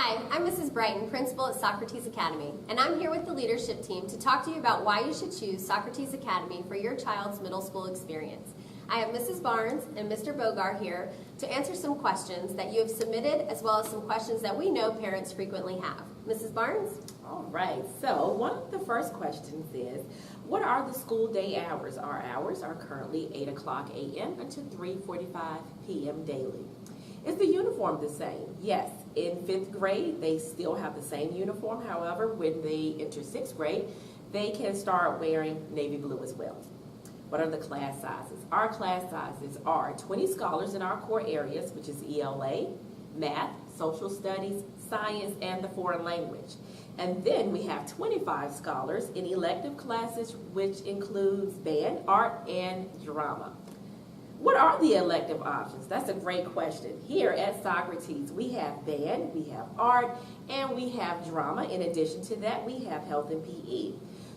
Hi, I'm Mrs. Brighton, principal at Socrates Academy, and I'm here with the leadership team to talk to you about why you should choose Socrates Academy for your child's middle school experience. I have Mrs. Barnes and Mr. Berger here to answer some questions that you have submitted, as well as some questions that we know parents frequently have. Mrs. Barnes? All right, so one of the first questions is, what are the school day hours? Our hours are currently 8 o'clock a.m. until 3:45 p.m. daily. Is the uniform the same? Yes. In 5th grade, they still have the same uniform. However, when they enter 6th grade, they can start wearing navy blue as well. What are the class sizes? Our class sizes are 20 scholars in our core areas, which is ELA, math, social studies, science, and the foreign language. And then we have 25 scholars in elective classes, which includes band, art, and drama. What are the elective options? That's a great question. Here at Socrates, we have band, we have art, and we have drama. In addition to that, we have health and PE.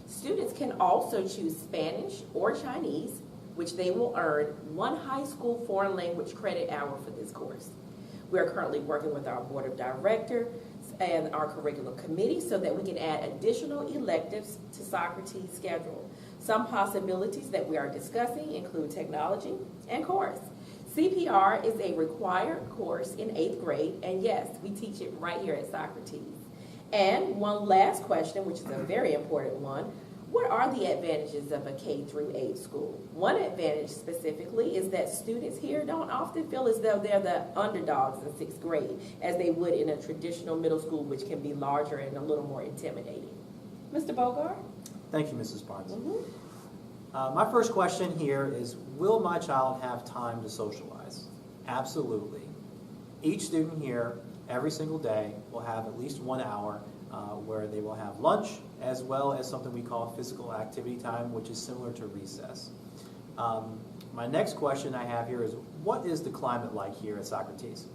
Students can also choose Spanish or Chinese, which they will earn 1 high school foreign language credit hour for this course. We are currently working with our board of directors and our curriculum committee so that we can add additional electives to Socrates' schedule. Some possibilities that we are discussing include technology and chorus. CPR is a required course in 8th grade, and yes, we teach it right here at Socrates. And one last question, which is a very important one, what are the advantages of a K through 8 school? One advantage specifically is that students here don't often feel as though they're the underdogs in 6th grade, as they would in a traditional middle school, which can be larger and a little more intimidating. Mr. Berger? Thank you, Mrs. Barnes. My first question here is, will my child have time to socialize? Absolutely. Each student here, every single day, will have at least 1 hour where they will have lunch, as well as something we call physical activity time, which is similar to recess. My next question I have here is, what is the climate like here at Socrates?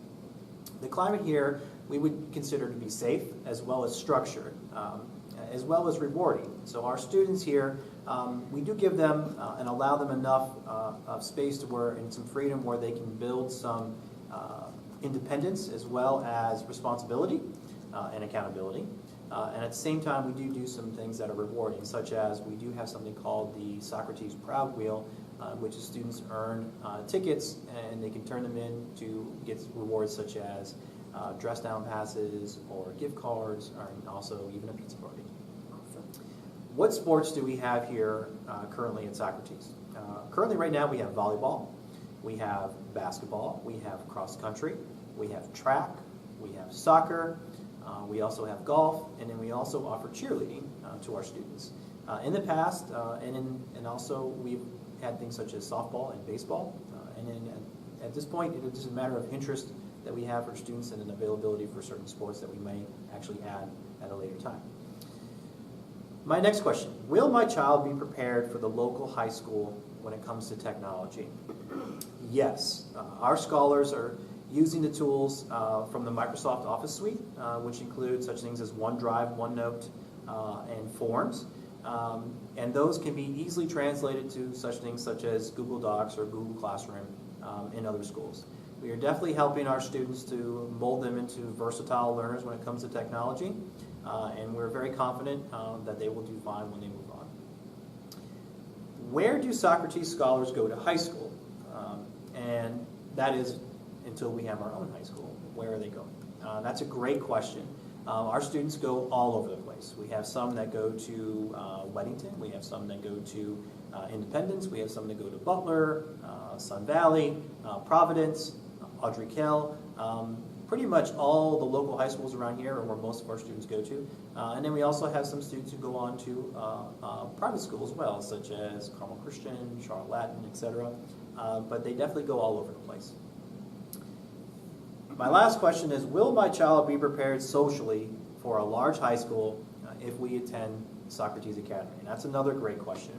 The climate here we would consider to be safe, as well as structured, as well as rewarding. So our students here, we do give them and allow them enough of space to where, and some freedom where they can build some independence as well as responsibility and accountability. And at the same time, we do some things that are rewarding, such as we do have something called the Socrates Proud Wheel, which is students earn tickets and they can turn them in to get rewards such as dress down passes or gift cards, or also even a pizza party. What sports do we have here currently at Socrates? Currently right now we have volleyball, we have basketball, we have cross country, we have track, we have soccer, we also have golf, and then we also offer cheerleading to our students. In the past, and also we've had things such as softball and baseball, and then at this point it is a matter of interest that we have for students and an availability for certain sports that we may actually add at a later time. My next question, will my child be prepared for the local high school when it comes to technology? Yes, our scholars are using the tools from the Microsoft Office suite, which include such things as OneDrive, OneNote, and Forms. And those can be easily translated to such things such as Google Docs or Google Classroom in other schools. We are definitely helping our students to mold them into versatile learners when it comes to technology, and we're very confident that they will do fine when they move on. Where do Socrates scholars go to high school? And that is until we have our own high school. Where are they going? That's a great question. Our students go all over the place. We have some that go to Weddington, we have some that go to Independence, we have some that go to Butler, Sun Valley, Providence, Audrey Kell, pretty much all the local high schools around here are where most of our students go to. And then we also have some students who go on to private school as well, such as Carmel Christian, Charlotte Latin, etc. But they definitely go all over the place. My last question is, will my child be prepared socially for a large high school if we attend Socrates Academy? And that's another great question.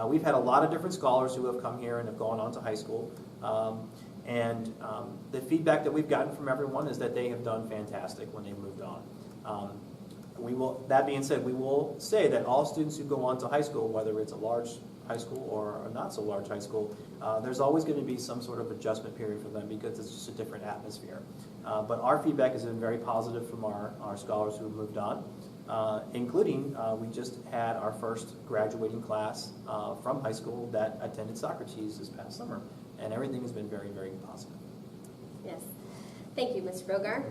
We've had a lot of different scholars who have come here and have gone on to high school. The feedback that we've gotten from everyone is that they have done fantastic when they've moved on. That being said, we will say that all students who go on to high school, whether it's a large high school or a not so large high school, there's always going to be some sort of adjustment period for them because it's just a different atmosphere. But our feedback has been very positive from our scholars who have moved on, including we just had our first graduating class from high school that attended Socrates this past summer, and everything has been very, very positive. Yes. Thank you, Mr. Berger.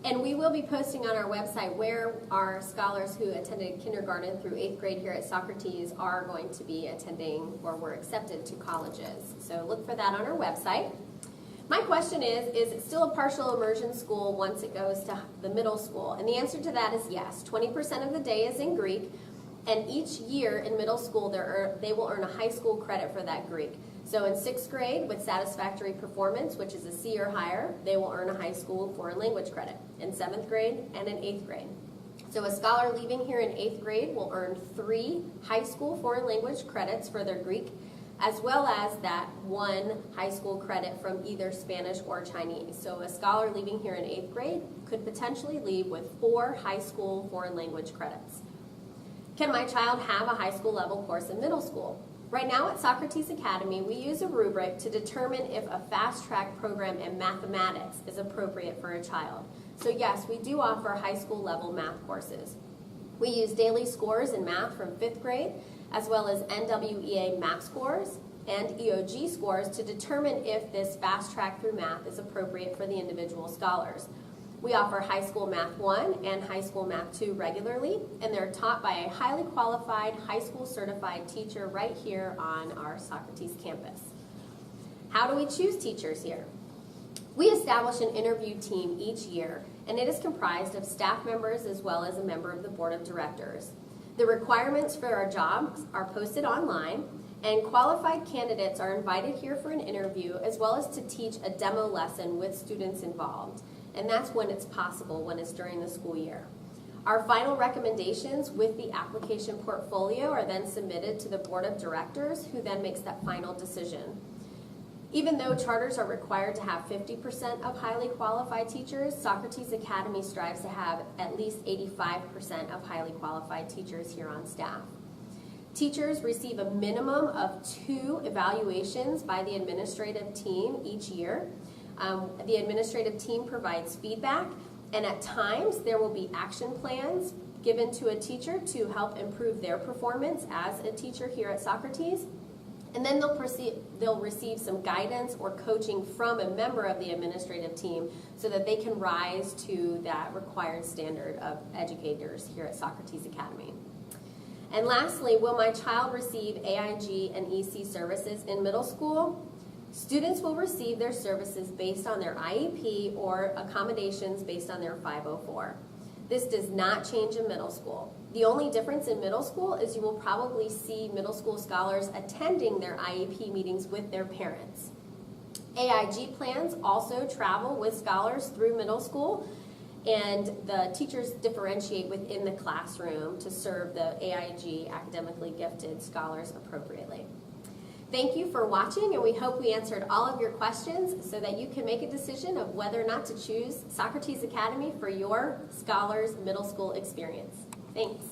And we will be posting on our website where our scholars who attended kindergarten through 8th grade here at Socrates are going to be attending or were accepted to colleges. So look for that on our website. My question is it still a partial immersion school once it goes to the middle school? And the answer to that is yes. 20% of the day is in Greek, and each year in middle school they will earn a high school credit for that Greek. So in 6th grade, with satisfactory performance, which is a C or higher, they will earn a high school foreign language credit in 7th grade and in 8th grade. So a scholar leaving here in 8th grade will earn 3 high school foreign language credits for their Greek, as well as that 1 high school credit from either Spanish or Chinese. So a scholar leaving here in 8th grade could potentially leave with 4 high school foreign language credits. Can my child have a high school level course in middle school? Right now at Socrates Academy, we use a rubric to determine if a fast track program in mathematics is appropriate for a child. So yes, we do offer high school level math courses. We use daily scores in math from 5th grade, as well as NWEA MAP scores and EOG scores to determine if this fast track through math is appropriate for the individual scholars. We offer High School Math 1 and High School Math 2 regularly, and they're taught by a highly qualified high school certified teacher right here on our Socrates campus. How do we choose teachers here? We establish an interview team each year, and it is comprised of staff members as well as a member of the board of directors. The requirements for our jobs are posted online, and qualified candidates are invited here for an interview as well as to teach a demo lesson with students involved. And that's when it's possible, when it's during the school year. Our final recommendations with the application portfolio are then submitted to the board of directors, who then makes that final decision. Even though charters are required to have 50% of highly qualified teachers, Socrates Academy strives to have at least 85% of highly qualified teachers here on staff. Teachers receive a minimum of 2 evaluations by the administrative team each year. The administrative team provides feedback, and at times there will be action plans given to a teacher to help improve their performance as a teacher here at Socrates. And then they'll receive some guidance or coaching from a member of the administrative team so that they can rise to that required standard of educators here at Socrates Academy. And lastly, will my child receive AIG and EC services in middle school? Students will receive their services based on their IEP or accommodations based on their 504. This does not change in middle school. The only difference in middle school is you will probably see middle school scholars attending their IEP meetings with their parents. AIG plans also travel with scholars through middle school, and the teachers differentiate within the classroom to serve the AIG academically gifted scholars appropriately. Thank you for watching, and we hope we answered all of your questions so that you can make a decision of whether or not to choose Socrates Academy for your scholars' middle school experience. Thanks.